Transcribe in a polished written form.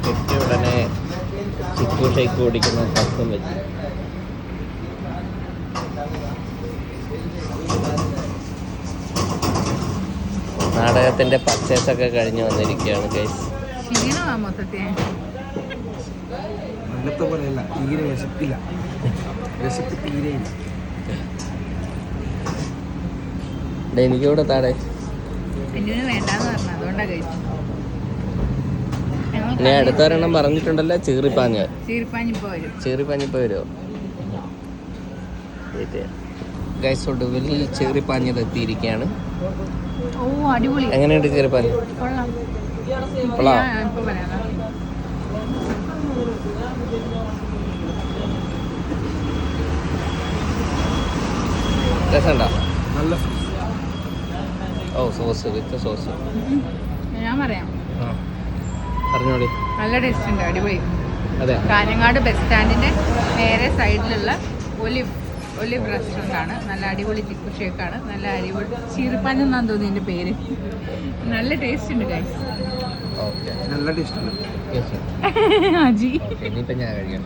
കിട്ടിയ ഉടനെ ചിക്കു ഷേക്ക് കുടിക്കുന്ന കസും വെച്ച്. നാടകത്തിന്റെ പർച്ചേസ് ഒക്കെ കഴിഞ്ഞ് വന്നിരിക്കുകയാണ് ഗൈസ്. അന്നത്തെ പോലെയല്ല, തീരെ വിശപ്പില്ല, വിശപ്പ് തീരെയില്ല. എനിക്കൂടെ താടെ ഞാൻ അടുത്തൊരെണ്ണം പറഞ്ഞിട്ടുണ്ടല്ലോ, ചീറിപ്പാഞ്ഞ് ചീറിപ്പാഞ്ഞിപ്പോ വരുമോ ഗൈസ്? ഒടുവിൽ ചീറിപ്പാഞ്ഞത് എത്തിയിരിക്കുകയാണ്. എങ്ങനെയുണ്ട് ചീറിപ്പാഞ്ഞ്? രസമുണ്ടോ? നല്ല ഓ സോസ് വിത്ത് സോസ്. ഞാൻ പറയാം, പറഞ്ഞോളി. നല്ല ടേസ്റ്റ് ഉണ്ട്, അടിപൊളി. അതെ, കാഞ്ഞങ്ങാട് ബസ് സ്റ്റാൻഡിന്റെ നേരെ സൈഡിലുള്ള ഒലിവ് റെസ്റ്റോറൻ്റ് ആണ്. നല്ല അടിപൊളി ചിക്കു ഷേക്കാണ്. നല്ല അടിപൊളി ചീറിപ്പാഞ്ഞെന്നാന്ന് തോന്നി എൻ്റെ പേര്. നല്ല ടേസ്റ്റ് ഉണ്ട് ഗൈസ്. ഓക്കെ, നല്ല ടേസ്റ്റ് ഉണ്ട്. അജി ഇനിയിപ്പം ഞാൻ കഴിക്കാം.